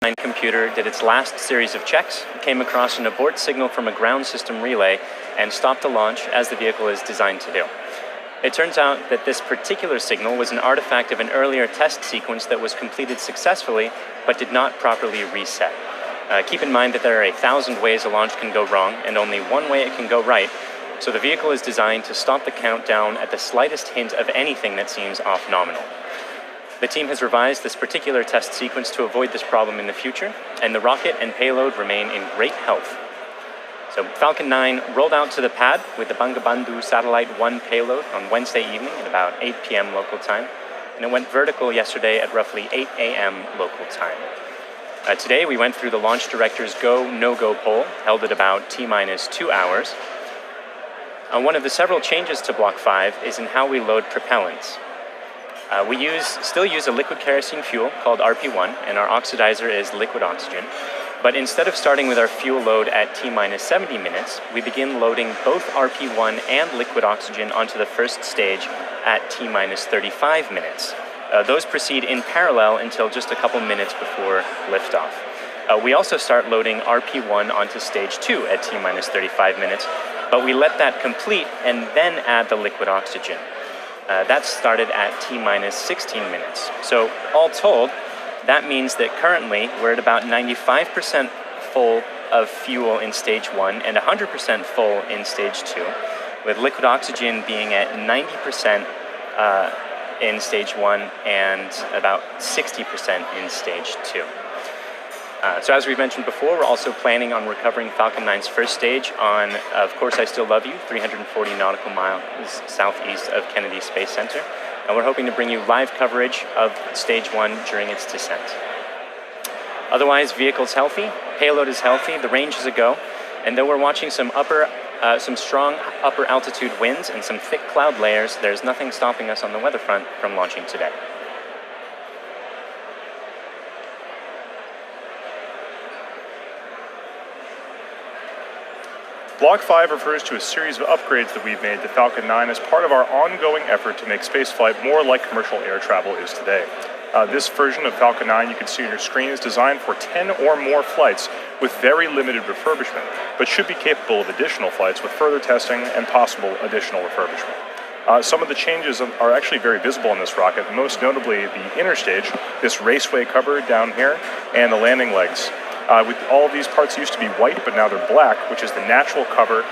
9 computer did its last series of checks, came across an abort signal from a ground system relay, and stopped the launch as the vehicle is designed to do. It turns out that this particular signal was an artifact of an earlier test sequence that was completed successfully, but did not properly reset. Keep in mind that there are 1,000 ways a launch can go wrong, and only one way it can go right, so the vehicle is designed to stop the countdown at the slightest hint of anything that seems off nominal. The team has revised this particular test sequence to avoid this problem in the future, and the rocket and payload remain in great health. So Falcon 9 rolled out to the pad with the Bangabandhu Satellite 1 payload on Wednesday evening at about 8 p.m. local time, and it went vertical yesterday at roughly 8 a.m. local time. Today we went through the launch director's go, no-go poll, held at about T-minus 2 hours. One of the several changes to Block 5 is in how we load propellants. We still use a liquid kerosene fuel called RP1, and our oxidizer is liquid oxygen. But instead of starting with our fuel load at T-minus 70 minutes, we begin loading both RP1 and liquid oxygen onto the first stage at T-minus 35 minutes. Those proceed in parallel until just a couple minutes before liftoff. We also start loading RP1 onto stage 2 at T-minus 35 minutes, but we let that complete and then add the liquid oxygen. That started at T-minus 16 minutes. So all told, that means that currently we're at about 95% full of fuel in stage 1 and 100% full in stage 2, with liquid oxygen being at 90% in stage 1 and about 60% in stage 2. So as we've mentioned before, we're also planning on recovering Falcon 9's first stage on, of course, I Still Love You, 340 nautical miles southeast of Kennedy Space Center. And we're hoping to bring you live coverage of stage 1 during its descent. Otherwise, vehicle's healthy, payload is healthy, the range is a go, and though we're watching some strong upper altitude winds and some thick cloud layers, there's nothing stopping us on the weather front from launching today. Block 5 refers to a series of upgrades that we've made to Falcon 9 as part of our ongoing effort to make spaceflight more like commercial air travel is today. This version of Falcon 9 you can see on your screen is designed for 10 or more flights with very limited refurbishment, but should be capable of additional flights with further testing and possible additional refurbishment. Some of the changes are actually very visible in this rocket, most notably the inner stage, this raceway cover down here, and the landing legs. All of these parts used to be white, but now they're black, which is the natural color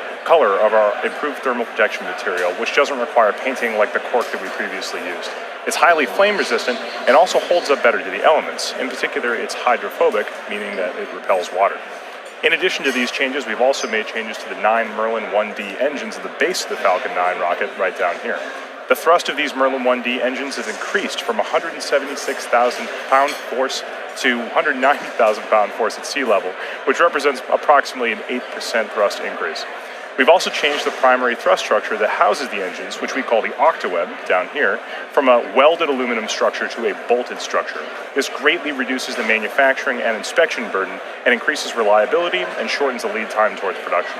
of our improved thermal protection material, which doesn't require painting like the cork that we previously used. It's highly flame resistant and also holds up better to the elements. In particular, it's hydrophobic, meaning that it repels water. In addition to these changes, we've also made changes to the 9 Merlin 1D engines at the base of the Falcon 9 rocket right down here. The thrust of these Merlin 1D engines has increased from 176,000 pound force to 190,000 pound force at sea level, which represents approximately an 8% thrust increase. We've also changed the primary thrust structure that houses the engines, which we call the octaweb down here, from a welded aluminum structure to a bolted structure. This greatly reduces the manufacturing and inspection burden and increases reliability and shortens the lead time towards production.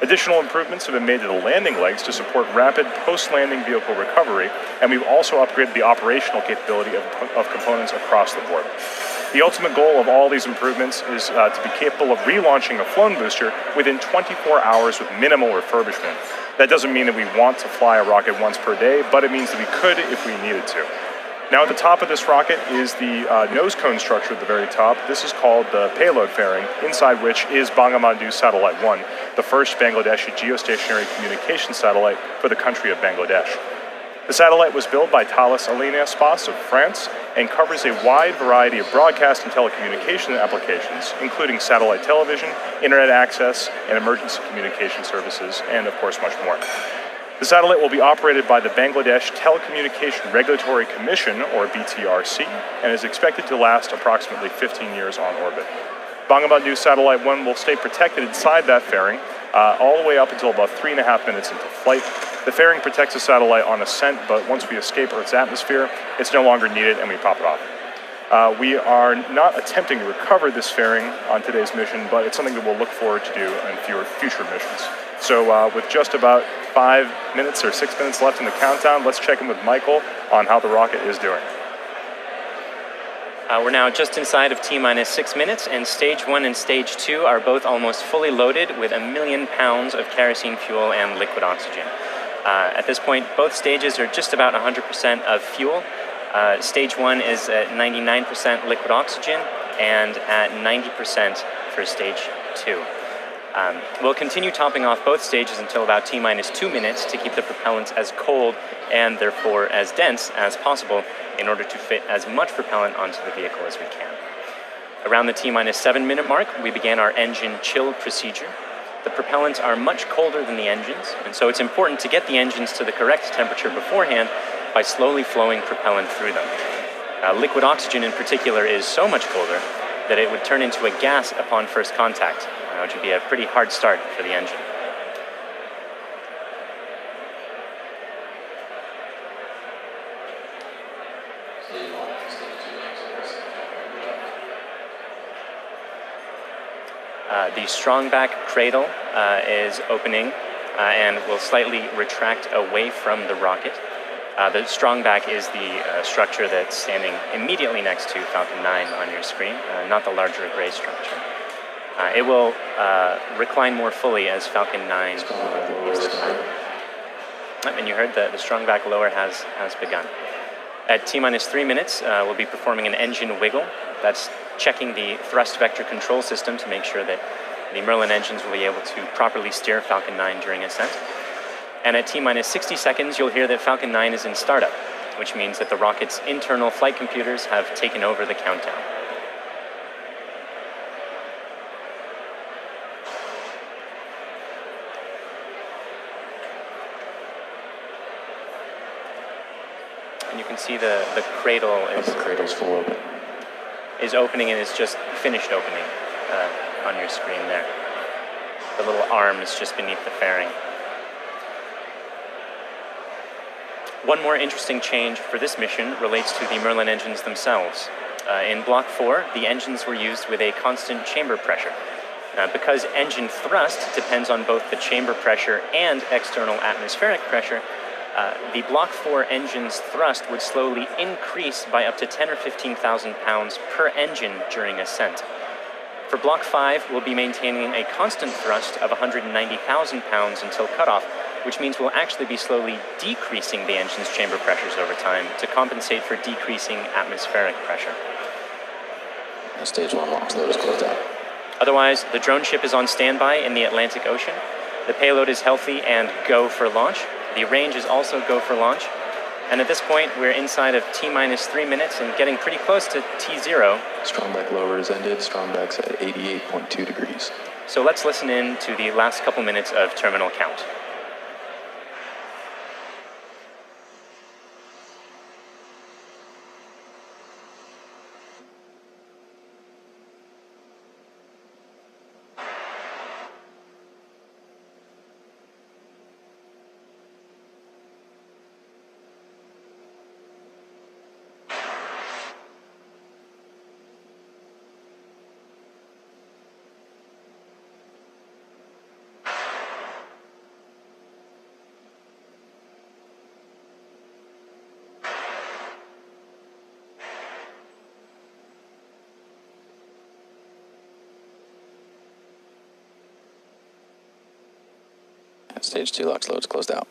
Additional improvements have been made to the landing legs to support rapid post-landing vehicle recovery, and we've also upgraded the operational capability of components across the board. The ultimate goal of all these improvements is to be capable of relaunching a flown booster within 24 hours with minimal refurbishment. That doesn't mean that we want to fly a rocket once per day, but it means that we could if we needed to. Now at the top of this rocket is the nose cone structure at the very top. This is called the payload fairing, inside which is Bangabandhu Satellite 1, the first Bangladeshi geostationary communication satellite for the country of Bangladesh. The satellite was built by Thales Alenia Space of France and covers a wide variety of broadcast and telecommunication applications, including satellite television, internet access, and emergency communication services, and of course much more. The satellite will be operated by the Bangladesh Telecommunication Regulatory Commission, or BTRC, and is expected to last approximately 15 years on orbit. Bangabandhu Satellite 1 will stay protected inside that fairing all the way up until about 3.5 minutes into flight. The fairing protects the satellite on ascent, but once we escape Earth's atmosphere, it's no longer needed and we pop it off. We are not attempting to recover this fairing on today's mission, but it's something that we'll look forward to do in future missions. So with just about 5 minutes or 6 minutes left in the countdown, let's check in with Michael on how the rocket is doing. We're now just inside of T-minus 6 minutes, and Stage 1 and Stage 2 are both almost fully loaded with 1 million pounds of kerosene fuel and liquid oxygen. At this point, both stages are just about 100% of fuel. Stage 1 is at 99% liquid oxygen and at 90% for Stage 2. We'll continue topping off both stages until about T-minus 2 minutes to keep the propellants as cold and therefore as dense as possible in order to fit as much propellant onto the vehicle as we can. Around the T-minus 7 minute mark, we began our engine chill procedure. The propellants are much colder than the engines, and so it's important to get the engines to the correct temperature beforehand by slowly flowing propellant through them. Liquid oxygen in particular is so much colder that it would turn into a gas upon first contact, which would be a pretty hard start for the engine. The strongback cradle is opening and will slightly retract away from the rocket. The strongback is the structure that's standing immediately next to Falcon 9 on your screen, not the larger gray structure. It will recline more fully as Falcon 9 moves time. And you heard the strongback lower has begun. At T-minus 3 minutes, we'll be performing an engine wiggle. That's checking the thrust vector control system to make sure that the Merlin engines will be able to properly steer Falcon 9 during ascent. And at T-minus 60 seconds, you'll hear that Falcon 9 is in startup, which means that the rocket's internal flight computers have taken over the countdown. And you can see the cradle is... The cradle's full open. Is opening and is just finished opening on your screen there. The little arm is just beneath the fairing. One more interesting change for this mission relates to the Merlin engines themselves. In Block 4, the engines were used with a constant chamber pressure. Because engine thrust depends on both the chamber pressure and external atmospheric pressure, the Block 4 engine's thrust would slowly increase by up to 10 or 15,000 pounds per engine during ascent. For Block 5, we'll be maintaining a constant thrust of 190,000 pounds until cutoff, which means we'll actually be slowly decreasing the engine's chamber pressures over time to compensate for decreasing atmospheric pressure. Stage 1 launch load is closed out. Otherwise, the drone ship is on standby in the Atlantic Ocean. The payload is healthy and go for launch. The range is also go for launch. And at this point, we're inside of T-minus 3 minutes and getting pretty close to T0. Strongback lower is ended. Strongback's at 88.2 degrees. So let's listen in to the last couple minutes of terminal count. Stage 2 LOX load's closed out.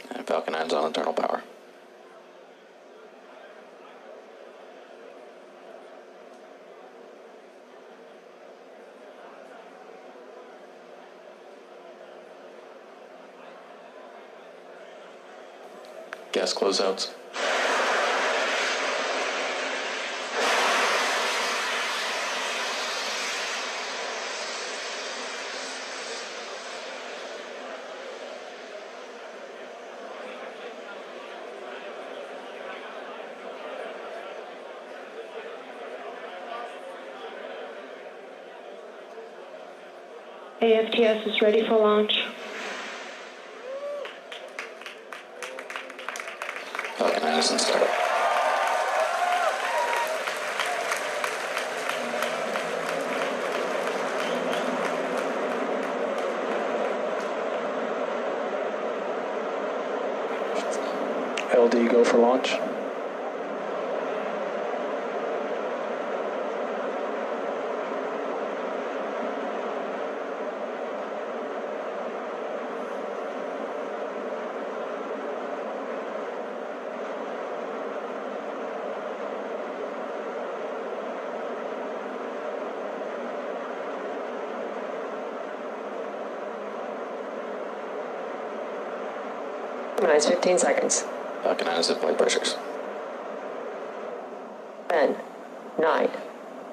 And Falcon 9's on internal power. Gas closeouts. AFTS is ready for launch. Falcon 9 is in startup. LD, go for launch. Minus 15 seconds. Falcon 9 is at flight pressures. 10, 9,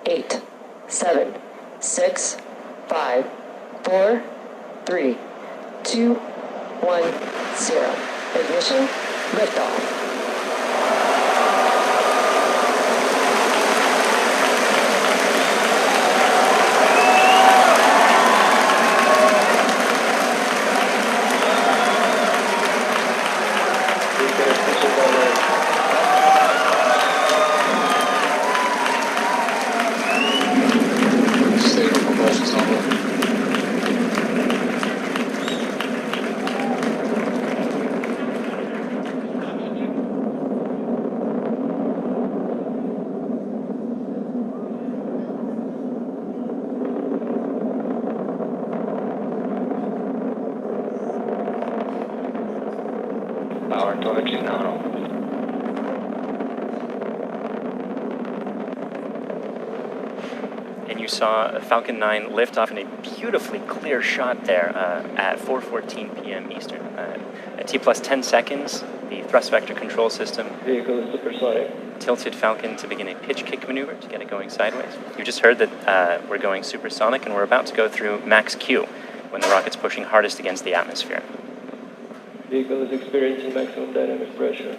8, 7, 6, 5, 4, 3, 2, 1, 0. Ignition, liftoff. Stable propulsion's normal. Power torch nominal. And you saw Falcon 9 lift off in a beautifully clear shot there at 4:14 p.m. Eastern. At T plus 10 seconds, the thrust vector control system Vehicle is supersonic. tilted Falcon to begin a pitch kick maneuver to get it going sideways. You just heard that we're going supersonic and we're about to go through max Q when the rocket's pushing hardest against the atmosphere. Vehicle is experiencing maximum dynamic pressure.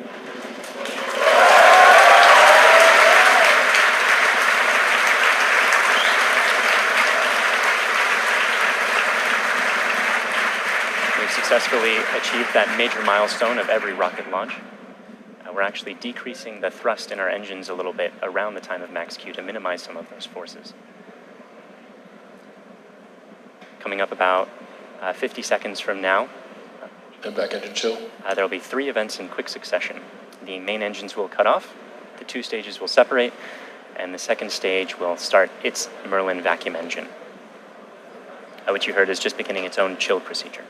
We've successfully achieved that major milestone of every rocket launch. We're actually decreasing the thrust in our engines a little bit around the time of max Q to minimize some of those forces. Coming up about 50 seconds from now, And back engine chill. there will be 3 events in quick succession. The main engines will cut off, the 2 stages will separate, and the second stage will start its Merlin vacuum engine, which you heard is just beginning its own chill procedure.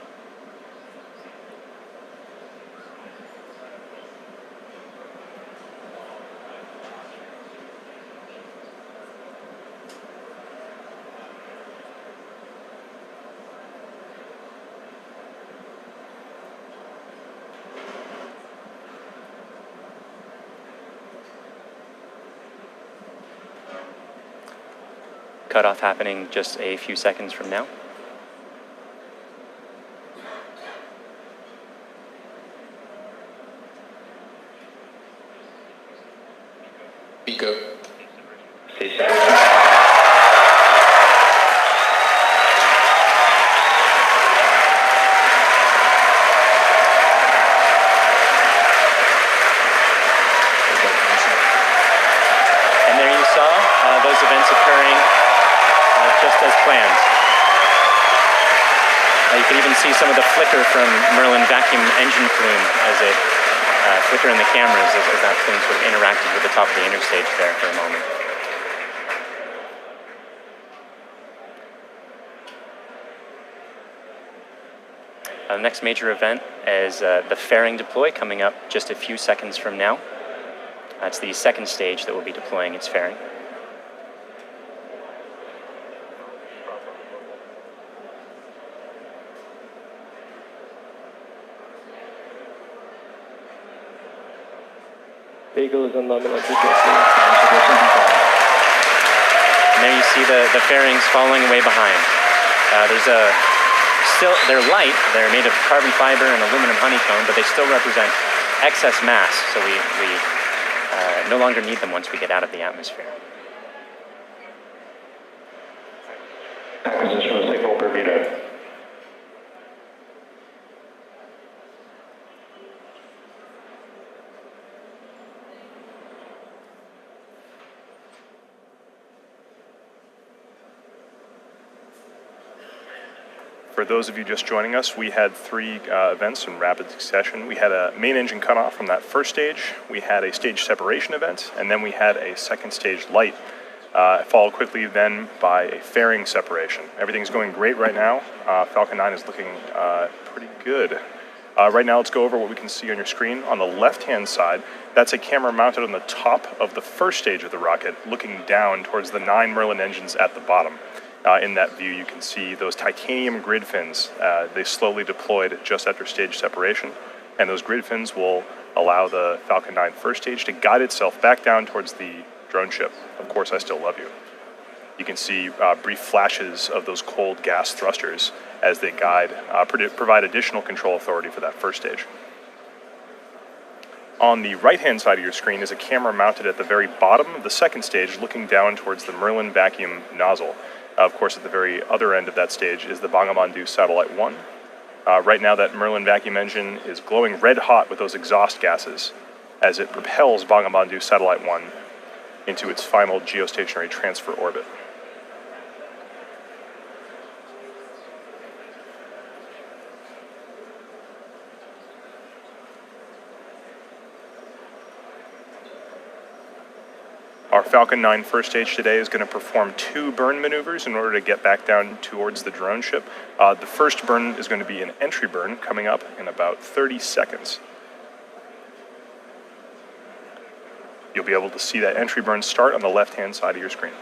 Cutoff happening just a few seconds from now. Pico. And there you saw those events occurring just as planned. You can even see some of the flicker from Merlin vacuum engine plume as it flicker in the cameras as that plume sort of interacted with the top of the interstage there for a moment. The next major event is the fairing deploy coming up just a few seconds from now. That's the second stage that will be deploying its fairing. Vehicle is on nominal trajectory. And there you see the fairings falling away behind. They're light, they're made of carbon fiber and aluminum honeycomb, but they still represent excess mass, so we no longer need them once we get out of the atmosphere. Acquisition of signal per meter. For those of you just joining us, we had three events in rapid succession. We had a main engine cutoff from that first stage, we had a stage separation event, and then we had a second stage light, followed quickly then by a fairing separation. Everything's going great right now. Falcon 9 is looking pretty good. Right now, let's go over what we can see on your screen. On the left-hand side, that's a camera mounted on the top of the first stage of the rocket, looking down towards the 9 Merlin engines at the bottom. In that view, you can see those titanium grid fins. They slowly deployed just after stage separation, and those grid fins will allow the Falcon 9 first stage to guide itself back down towards the drone ship. Of course, I still love you. You can see brief flashes of those cold gas thrusters as they guide, provide additional control authority for that first stage. On the right-hand side of your screen is a camera mounted at the very bottom of the second stage, looking down towards the Merlin vacuum nozzle. Of course, at the very other end of that stage is the Bangabandhu Satellite 1. Right now, that Merlin vacuum engine is glowing red hot with those exhaust gases as it propels Bangabandhu Satellite 1 into its final geostationary transfer orbit. Our Falcon 9 first stage today is going to perform 2 burn maneuvers in order to get back down towards the drone ship. The first burn is going to be an entry burn coming up in about 30 seconds. You'll be able to see that entry burn start on the left-hand side of your screen.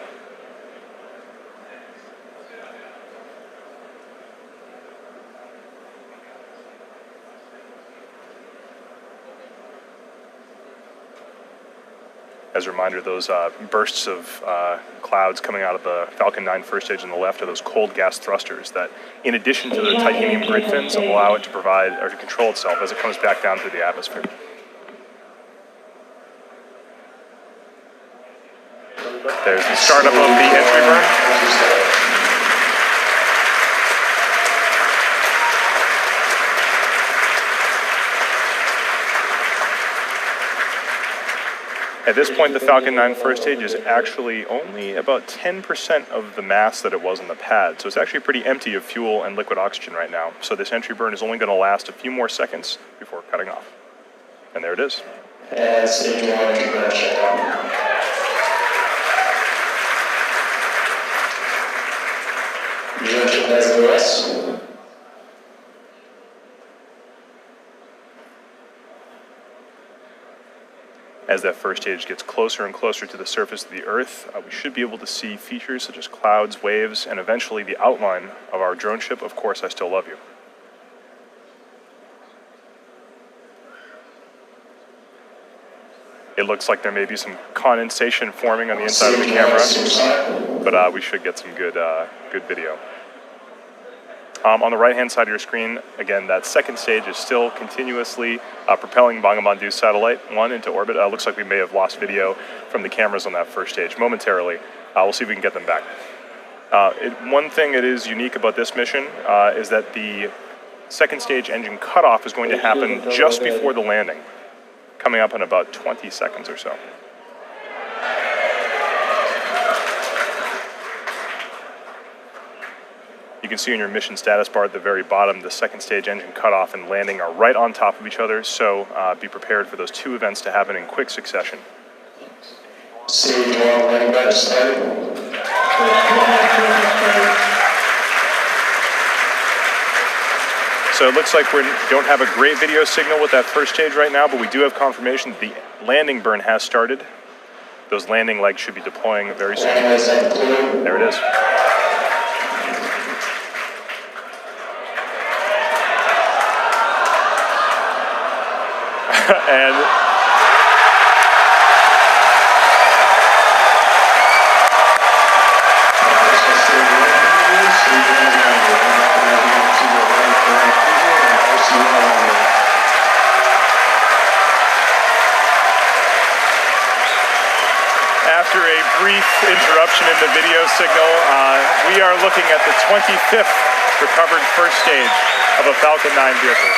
As a reminder, those bursts of clouds coming out of the Falcon 9 first stage on the left are those cold gas thrusters that, in addition to the titanium grid fins, allow it to provide or to control itself as it comes back down through the atmosphere. There's the startup of the entry burn. At this point, the Falcon 9 first stage is actually only about 10% of the mass that it was on the pad, so it's actually pretty empty of fuel and liquid oxygen right now. So this entry burn is only going to last a few more seconds before cutting off. And there it is. And stage 1 burn shutdown. Drone ship has OS. As that first stage gets closer and closer to the surface of the Earth, we should be able to see features such as clouds, waves, and eventually the outline of our drone ship, Of Course I Still Love You. It looks like there may be some condensation forming on the inside of the camera, but we should get some good video. On the right-hand side of your screen, again, that second stage is still continuously propelling Bangabandhu Satellite 1 into orbit. Looks like we may have lost video from the cameras on that first stage momentarily. We'll see if we can get them back. One thing that is unique about this mission is that the second stage engine cutoff is going to happen just before the landing, coming up in about 20 seconds or so. You can see in your mission status bar at the very bottom, the second stage engine cutoff and landing are right on top of each other, so be prepared for those 2 events to happen in quick succession. Stage 1 landing batch started. So it looks like we don't have a great video signal with that first stage right now, but we do have confirmation that the landing burn has started. Those landing legs should be deploying very soon. There it is. And after a brief interruption in the video signal, we are looking at the 25th recovered first stage of a Falcon 9 vehicle.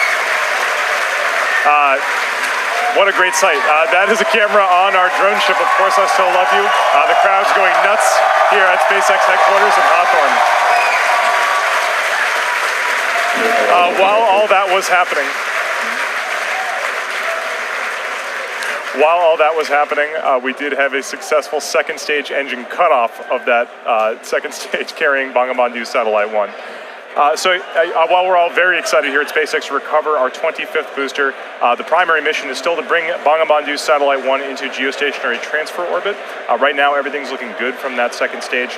What a great sight. That is a camera on our drone ship, Of Course I Still Love You. The crowd's going nuts here at SpaceX headquarters in Hawthorne. While all that was happening, we did have a successful second stage engine cutoff of that second stage carrying Bangabandhu Satellite 1. While we're all very excited here at SpaceX to recover our 25th booster, the primary mission is still to bring Bangabandhu Satellite 1 into geostationary transfer orbit. Right now, everything's looking good from that second stage.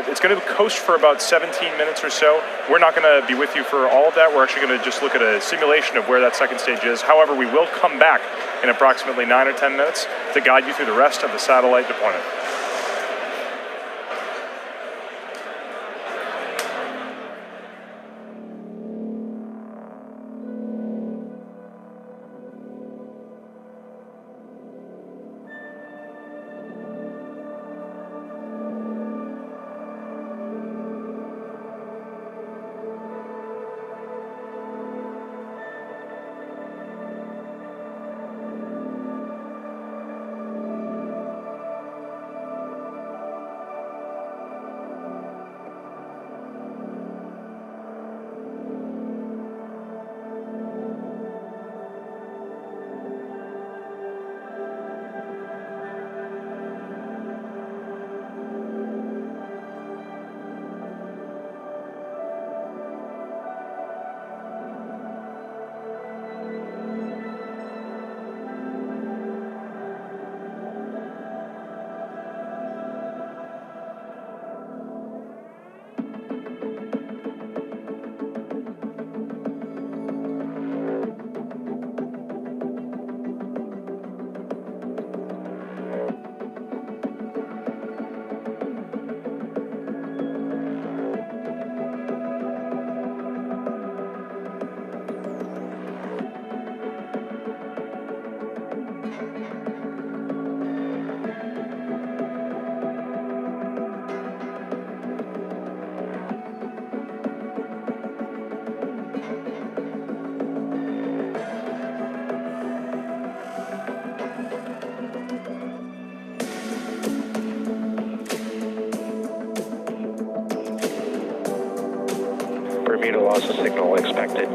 It's going to coast for about 17 minutes or so. We're not going to be with you for all of that. We're actually going to just look at a simulation of where that second stage is. However, we will come back in approximately 9 or 10 minutes to guide you through the rest of the satellite deployment. Bermuda loss of signal expected.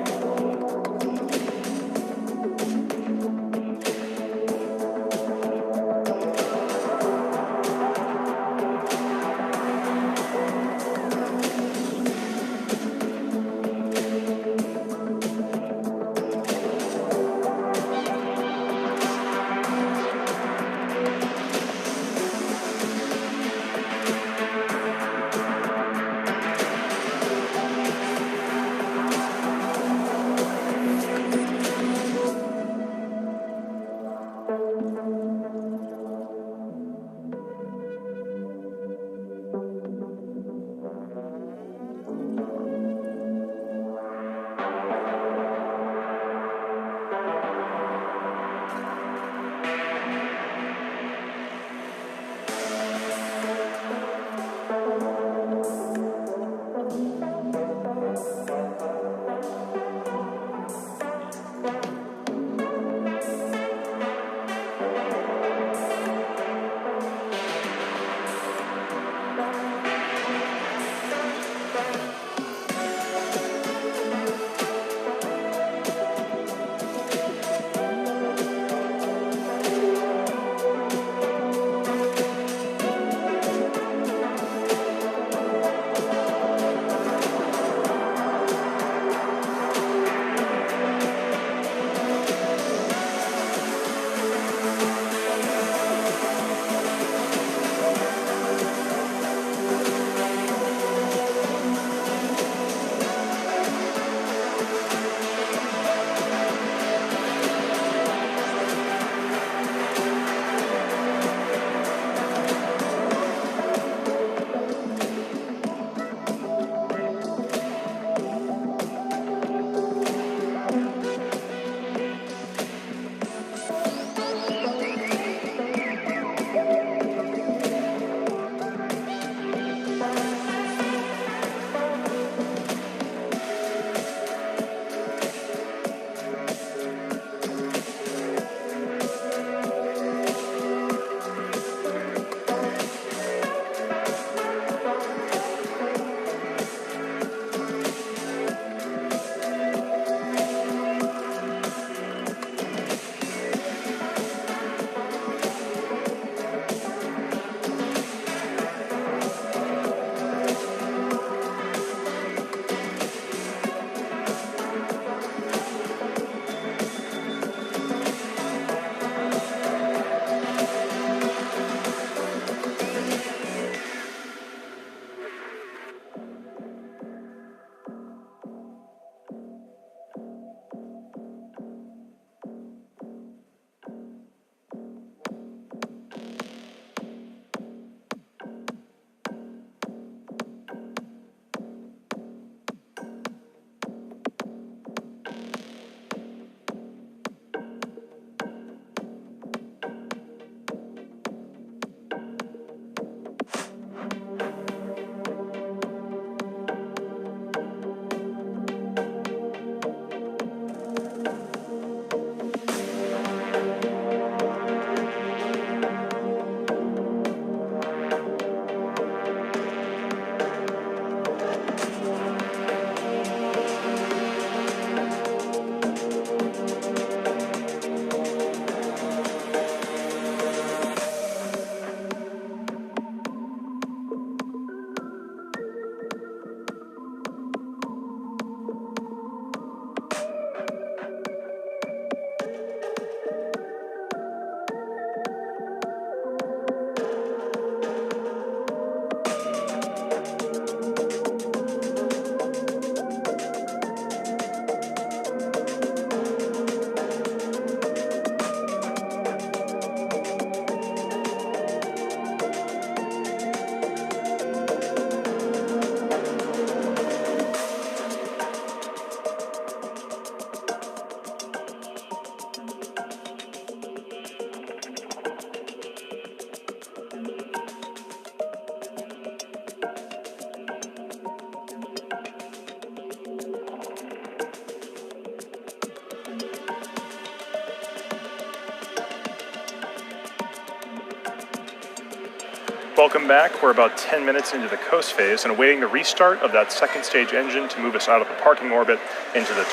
Welcome back. We're about 10 minutes into the coast phase and awaiting the restart of that second stage engine to move us out of the parking orbit into the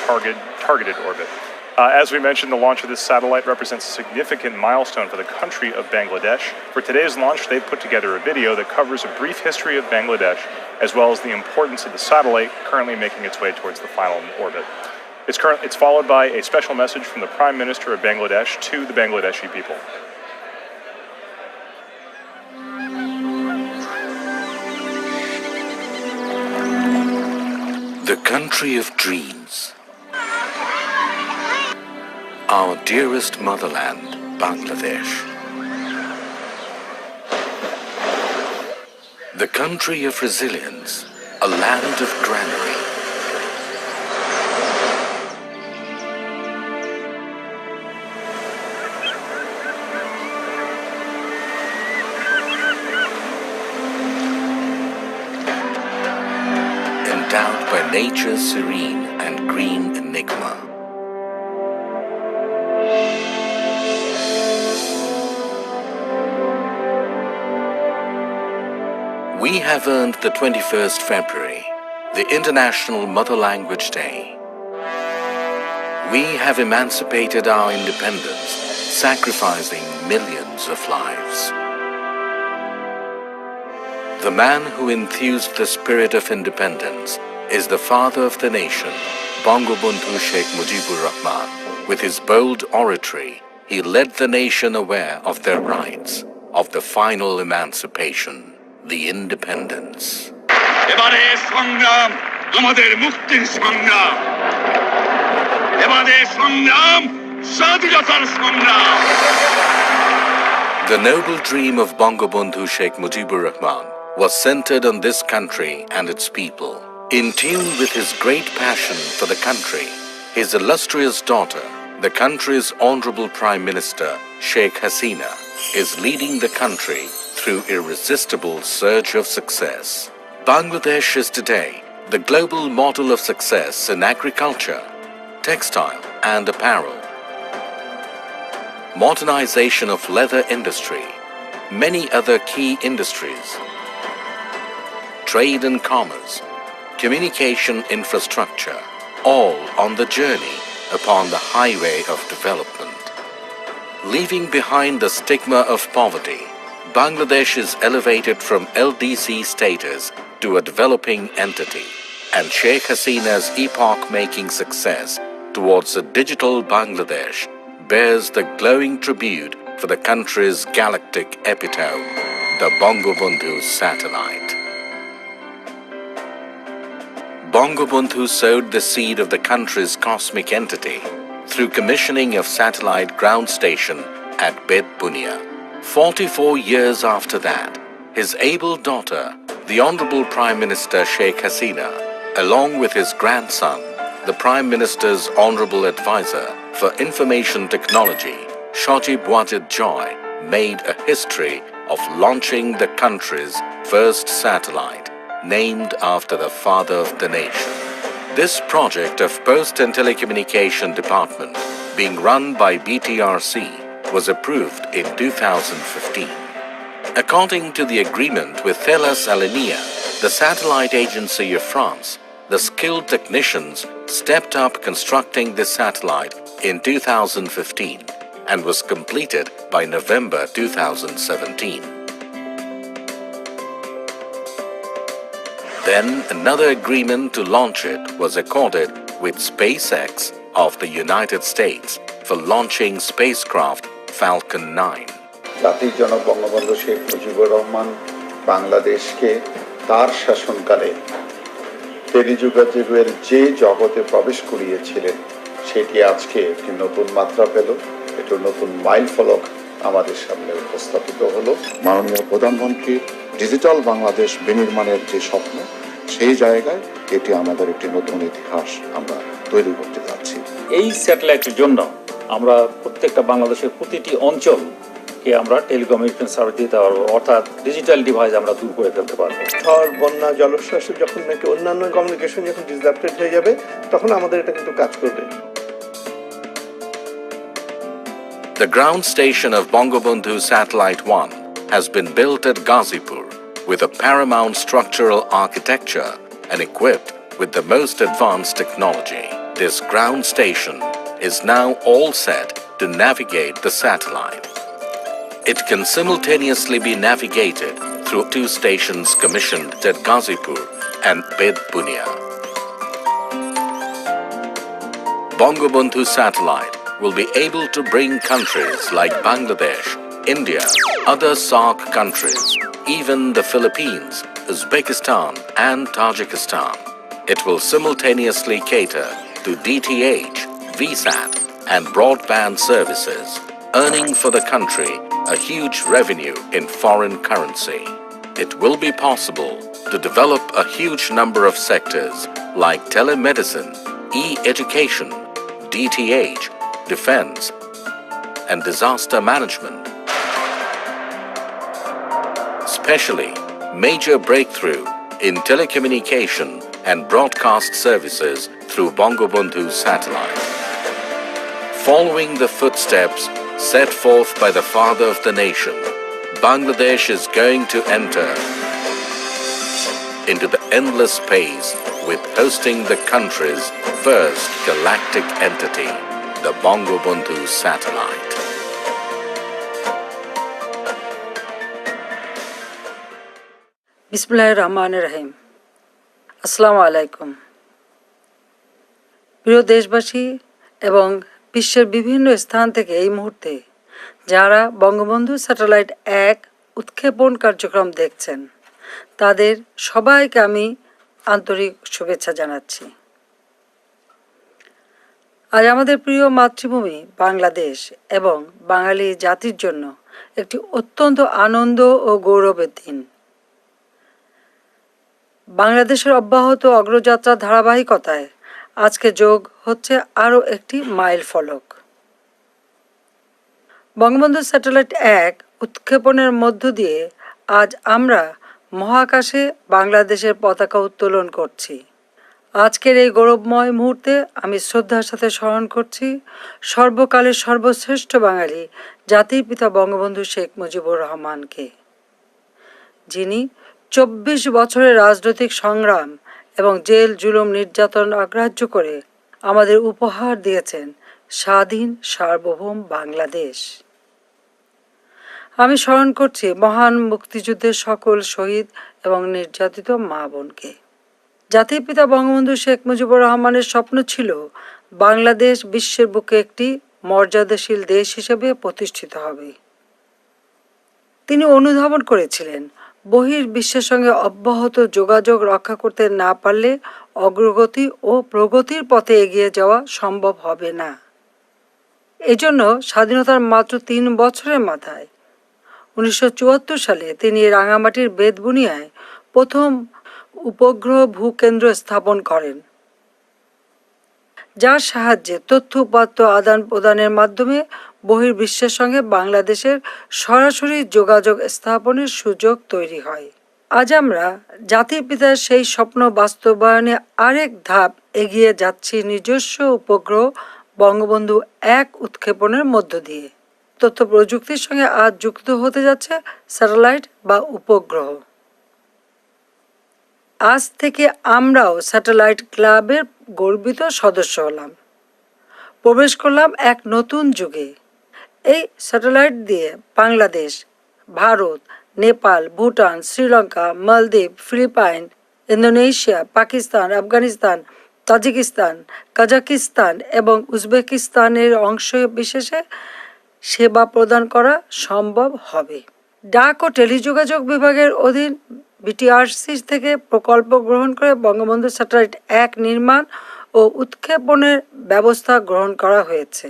targeted orbit. As we mentioned, the launch of this satellite represents a significant milestone for the country of Bangladesh. For today's launch, they've put together a video that covers a brief history of Bangladesh, as well as the importance of the satellite currently making its way towards the final orbit. It's followed by a special message from the Prime Minister of Bangladesh to the Bangladeshi people. The country of dreams. Our dearest motherland, Bangladesh. The country of resilience, a land of granary. Endowed by nature's serene and green enigma. We have earned the 21st February, the International Mother Language Day. We have emancipated our independence, sacrificing millions of lives. The man who enthused the spirit of independence is the father of the nation, Bangabandhu Sheikh Mujibur Rahman. With his bold oratory, he led the nation aware of their rights, of the final emancipation. The independence. এবারে সংগ্রাম আমাদের মুক্তির সংগ্রাম এবারে সংগ্রাম স্বাধীনতার সংগ্রাম The noble dream of Bangabandhu Sheikh Mujibur Rahman was centered on this country and its people. In tune with his great passion for the country, his illustrious daughter, the country's Honorable Prime Minister, Sheikh Hasina, is leading the country through irresistible surge of success. Bangladesh is today the global model of success in agriculture, textile and apparel, modernization of leather industry, many other key industries, trade and commerce, communication infrastructure, all on the journey upon the highway of development. Leaving behind the stigma of poverty, Bangladesh is elevated from LDC status to a developing entity, and Sheikh Hasina's epoch-making success towards a digital Bangladesh bears the glowing tribute for the country's galactic epitome, the Bangabandhu Satellite. Bangabandhu sowed the seed of the country's cosmic entity through commissioning of satellite ground station at Bed Bunia. 44 years after that, his able daughter, the Honorable Prime Minister Sheikh Hasina, along with his grandson, the Prime Minister's Honorable Advisor for Information Technology, Shojib Wajid Joy, made a history of launching the country's first satellite, named after the father of the nation. This project of Post and Telecommunication Department, being run by BTRC, was approved in 2015. According to the agreement with Thales Alenia, the satellite agency of France, the skilled technicians stepped up constructing this satellite in 2015 and was completed by November 2017. Then another agreement to launch it was accorded with SpaceX of the United States for launching spacecraft Falcon 9. জাতির জনক বঙ্গবন্ধু শেখ মুজিবুর রহমান বাংলাদেশকে তার শাসনকালে টেলিযোগাযোগের যে জগতে প্রবেশ করিয়েছিলেন সেটি আজকে একটি নতুন মাত্রা পেল, একটি নতুন মাইলফলক আমাদের সামনে উপস্থাপিত হলো। মাননীয় প্রধানমন্ত্রীর ডিজিটাল বাংলাদেশ বিনির্মাণের যে স্বপ্ন, সেই জায়গায় এটি আমাদের একটি নতুন ইতিহাস আমরা তৈরি করতে যাচ্ছি। এই স্যাটেলাইটের জন্য আমরা প্রত্যেকটা বাংলাদেশের প্রতিটি অঞ্চলকে আমরা টেলিকমিউনিকেশন সার্ভিস দিতে পারবো, অর্থাৎ ডিজিটাল ডিভাইস আমরা দূর করে ফেলতে পারবো। ঝড়, বন্যা, জলোচ্ছ্বাসে যখন নাকি অন্যান্য কমিউনিকেশন যখন ডিসরাপ্টেড হয়ে যাবে, তখন আমাদের এটা কিন্তু কাজ করবে। The ground station of Bangabandhu Satellite 1 has been built at Ghazipur with a paramount structural architecture and equipped with the most advanced technology. This ground station is now all set to navigate the satellite. It can simultaneously be navigated through 2 stations commissioned at Ghazipur and Bed Bunia. Bangabandhu Satellite will be able to bring countries like Bangladesh, India, other SAARC countries, even the Philippines, Uzbekistan and Tajikistan. It will simultaneously cater to DTH, VSAT and broadband services, earning for the country a huge revenue in foreign currency. It will be possible to develop a huge number of sectors like telemedicine, e-education, DTH, defense, and disaster management. Especially major breakthrough in telecommunication and broadcast services through Bangabandhu Satellite. Following the footsteps set forth by the father of the nation, Bangladesh is going to enter into the endless space with hosting the country's first galactic entity, the Bangabandhu Satellite. বিসমিল্লাহির রহমানির রহিম। আসসালামু আলাইকুম। প্রিয় দেশবাসী এবং বিশ্বের বিভিন্ন স্থান থেকে এই মুহূর্তে যারা বঙ্গবন্ধু স্যাটেলাইট 1 উৎক্ষেপণ কার্যক্রম দেখছেন তাদের সবাইকে আমি আন্তরিক শুভেচ্ছা জানাচ্ছি। আজ আমাদের প্রিয় মাতৃভূমি বাংলাদেশ এবং বাঙালি জাতির জন্য একটি অত্যন্ত আনন্দ ও গৌরবের দিন। বাংলাদেশের অব্যাহত অগ্রযাত্রার ধারাবাহিকতায় আজকে যোগ হচ্ছে আরও একটি মাইল ফলক। বঙ্গবন্ধু স্যাটেলাইট 1 উৎক্ষেপণের মধ্য দিয়ে আজ আমরা মহাকাশে বাংলাদেশের পতাকা উত্তোলন করছি। আজকের এই গৌরবময় মুহূর্তে আমি শ্রদ্ধার সাথে স্মরণ করছি সর্বকালের সর্বশ্রেষ্ঠ বাঙালি জাতির পিতা বঙ্গবন্ধু শেখ মুজিবুর রহমানকে, যিনি 24 বছরের রাজনৈতিক সংগ্রাম এবং জেল জুলুম নির্যাতন অগ্রাহ্য করে আমাদের উপহার দিয়েছেন স্বাধীন সার্বভৌম বাংলাদেশ। আমি স্মরণ করছি মহান মুক্তিযুদ্ধের সকল শহীদ এবং নির্যাতিত মা বোনকে। জাতির পিতা বঙ্গবন্ধু শেখ মুজিবুর রহমানের স্বপ্ন ছিল বাংলাদেশ বিশ্বের বুকে একটি মর্যাদাশীল দেশ হিসেবে প্রতিষ্ঠিত হবে। তিনি অনুধাবন করেছিলেন বহির্বিশ্বের সঙ্গে অব্যাহত যোগাযোগ রক্ষা করতে না পারলে অগ্রগতি ও প্রগতির পথে এগিয়ে যাওয়া সম্ভব হবে না। এজন্য স্বাধীনতার মাত্র 3 বছরের মাথায় 1974 সালে তিনি রাঙামাটির বেতবুনিয়ায় প্রথম উপগ্রহ ভূকেন্দ্র স্থাপন করেন, যার সাহায্যে তথ্য উপাত্ত আদান প্রদানের মাধ্যমে বহির্বিশ্বের সঙ্গে বাংলাদেশের সরাসরি যোগাযোগ স্থাপনের সুযোগ তৈরি হয়। আজ আমরা জাতির পিতার সেই স্বপ্ন বাস্তবায়নে আরেক ধাপ এগিয়ে যাচ্ছি নিজস্ব উপগ্রহ বঙ্গবন্ধু 1 উৎক্ষেপণের মধ্য দিয়ে। তথ্য প্রযুক্তির সঙ্গে আজ যুক্ত হতে যাচ্ছে স্যাটেলাইট বা উপগ্রহ। আজ থেকে আমরাও স্যাটেলাইট ক্লাবের গর্বিত সদস্য হলাম, প্রবেশ করলাম এক নতুন যুগে। এই স্যাটেলাইট দিয়ে Bangladesh, Bharat, Nepal, Bhutan, Sri Lanka, Maldives, Philippines, Indonesia, Pakistan, Afghanistan, Tajikistan, Kazakhstan এবং উজবেকিস্তানের অংশ বিশেষে সেবা প্রদান করা সম্ভব হবে। ডাক ও টেলিযোগাযোগ বিভাগের অধীন বিটিআরসি থেকে প্রকল্প গ্রহণ করে বঙ্গবন্ধু স্যাটেলাইট 1 নির্মাণ ও উৎক্ষেপণের ব্যবস্থা গ্রহণ করা হয়েছে।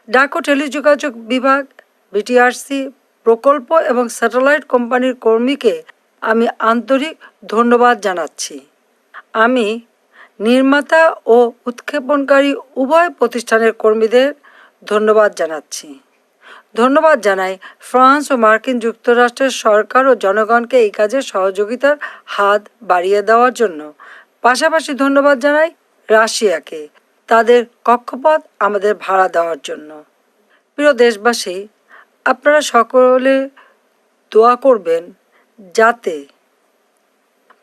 ডাক ও টেলিযোগাযোগ বিভাগ, বিটিআরসি, প্রকল্প এবং স্যাটেলাইট কোম্পানির কর্মীকে আমি আন্তরিক ধন্যবাদ জানাচ্ছি। আমি নির্মাতা ও উৎক্ষেপণকারী উভয় প্রতিষ্ঠানের কর্মীদের ধন্যবাদ জানাচ্ছি। ধন্যবাদ জানাই ফ্রান্স ও মার্কিন যুক্তরাষ্ট্রের সরকার ও জনগণকে এই কাজে সহযোগিতার হাত বাড়িয়ে দেওয়ার জন্য। পাশাপাশি ধন্যবাদ জানাই রাশিয়াকে তাদের কক্ষপথ আমাদের ভাড়া দেওয়ার জন্য। প্রিয় দেশবাসী, আপনারা সকলে দোয়া করবেন যাতে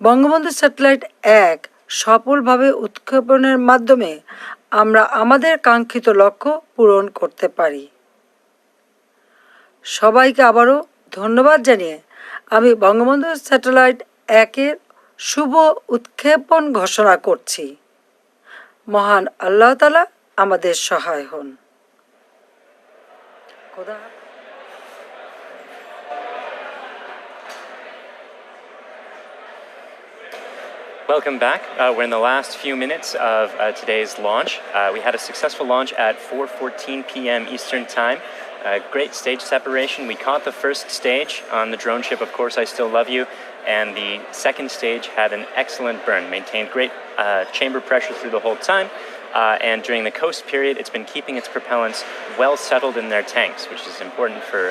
বঙ্গবন্ধু স্যাটেলাইট 1 সফলভাবে উৎক্ষেপণের মাধ্যমে আমরা আমাদের কাঙ্ক্ষিত লক্ষ্য পূরণ করতে পারি। সবাইকে আবারও ধন্যবাদ জানিয়ে আমি বঙ্গবন্ধু স্যাটেলাইট 1-এর শুভ উৎক্ষেপণ ঘোষণা করছি। মহান আল্লাহ তাআলা আমাদের সহায় হন। খোদা Welcome back. We're in the last few minutes of today's launch. We had a successful launch at 4:14 p.m. Eastern Time. Great stage separation. We caught the first stage on the drone ship, Of Course I Still Love You, and the second stage had an excellent burn, maintained great chamber pressure through the whole time, and during the coast period, it's been keeping its propellants well settled in their tanks, which is important for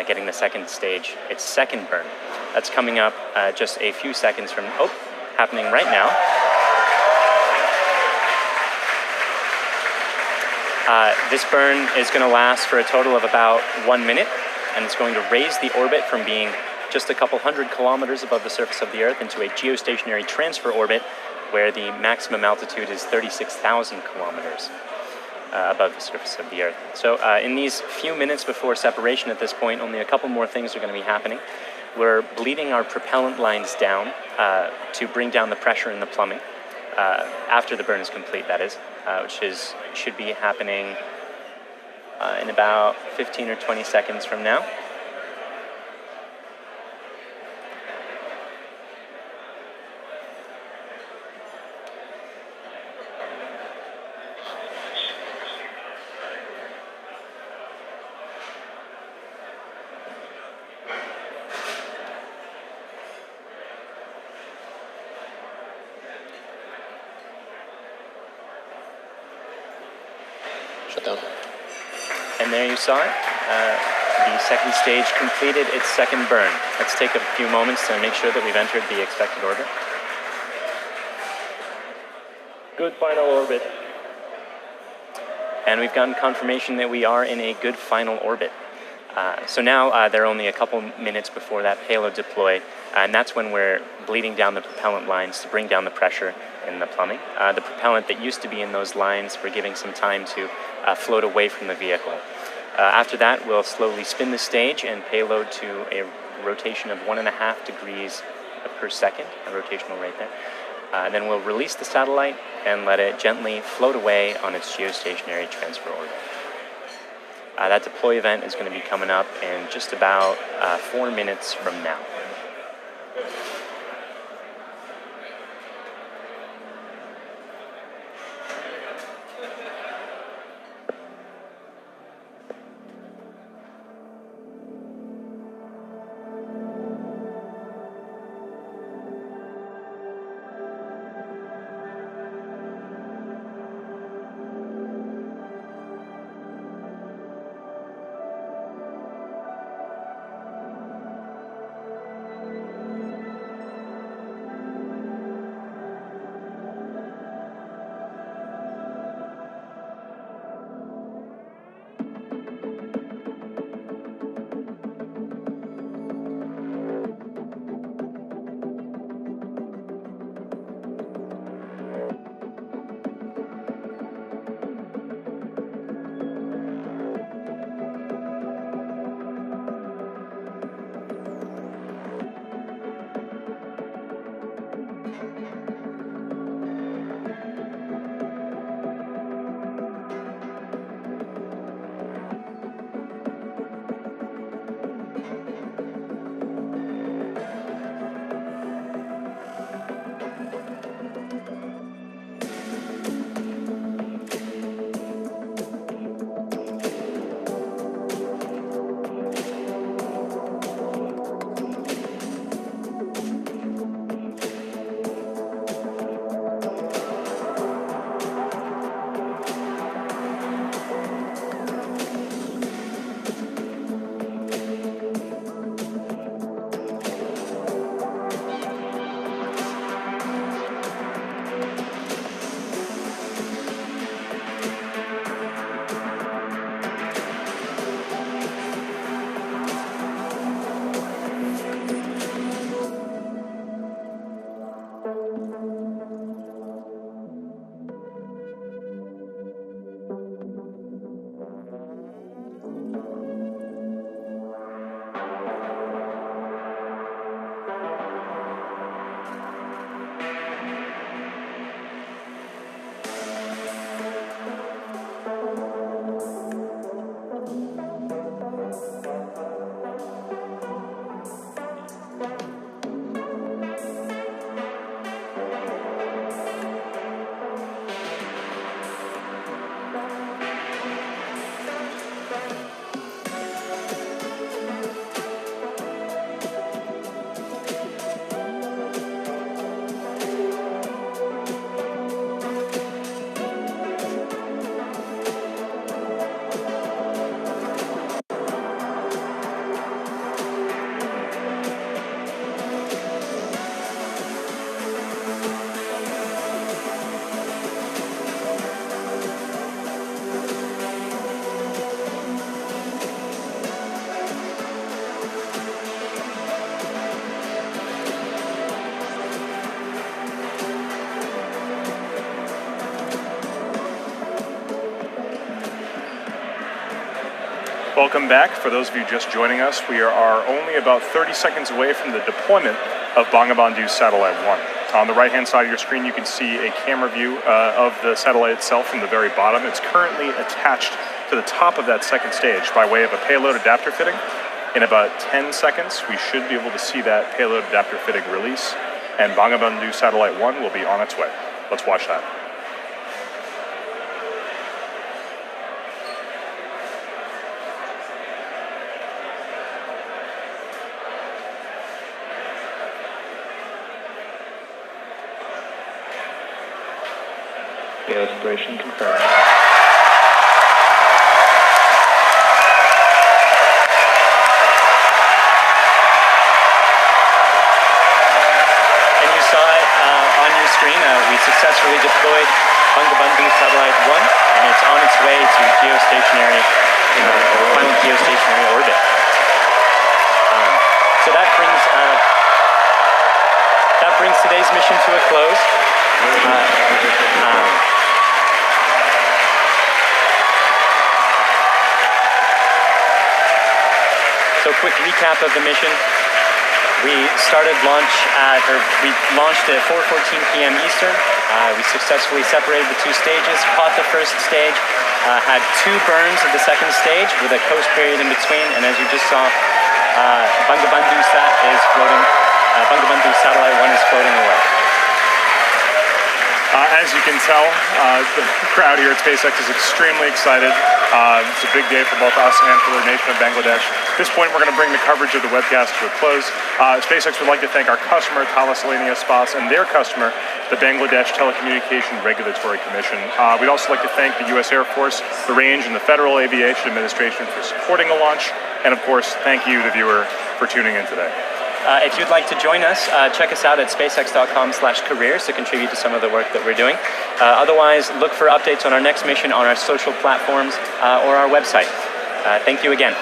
getting the second stage, its second burn. That's coming up just a few seconds from, happening right now. This burn is going to last for a total of about 1 minute, and it's going to raise the orbit from being just a couple hundred kilometers above the surface of the Earth into a geostationary transfer orbit where the maximum altitude is 36,000 kilometers above the surface of the Earth. So in these few minutes before separation at this point, only a couple more things are going to be happening. We're bleeding our propellant lines down to bring down the pressure in the plumbing after the burn is complete, that is, which should be happening in about 15 or 20 seconds from now. And there you saw it. The second stage completed its second burn. Let's take a few moments to make sure that we've entered the expected orbit. Good final orbit. And we've gotten confirmation that we are in a good final orbit. So now they're only a couple minutes before that payload deploy, and that's when we're bleeding down the propellant lines to bring down the pressure in the plumbing. The propellant that used to be in those lines, we're giving some time to float away from the vehicle. After that, we'll slowly spin the stage and payload to a rotation of 1.5 degrees per second, a rotational rate there. Then we'll release the satellite and let it gently float away on its geostationary transfer orbit. That deploy event is going to be coming up in just about 4 minutes from now. Welcome back. For those of you just joining us, we are only about 30 seconds away from the deployment of Bangabandhu Satellite 1. On the right-hand side of your screen, you can see a camera view of the satellite itself from the very bottom. It's currently attached to the top of that second stage by way of a payload adapter fitting. In about 10 seconds, we should be able to see that payload adapter fitting release, and Bangabandhu Satellite 1 will be on its way. Let's watch that. Aspiration confirmed. And you saw it on your screen. We successfully deployed Bangabandhu Satellite 1, and it's on its way to geostationary, final geostationary orbit. So that brings today's mission to a close. So quick recap of the mission. We launched at 4:14 p.m. Eastern. We successfully separated the two stages, caught the first stage, had two burns of the second stage with a coast period in between, and as you just saw, Bangabandhu Satellite 1 is floating away. As you can tell, the crowd here at SpaceX is extremely excited. It's a big day for both us and for the nation of Bangladesh. At this point, we're going to bring the coverage of the webcast to a close. SpaceX would like to thank our customer, Thalassania Spas, and their customer, the Bangladesh Telecommunication Regulatory Commission. We'd also like to thank the U.S. Air Force, the Range, and the Federal Aviation Administration for supporting the launch. And of course, thank you, the viewer, for tuning in today. If you'd like to join us, check us out at spacex.com/careers to contribute to some of the work that we're doing. Otherwise, look for updates on our next mission on our social platforms or our website. Thank you again.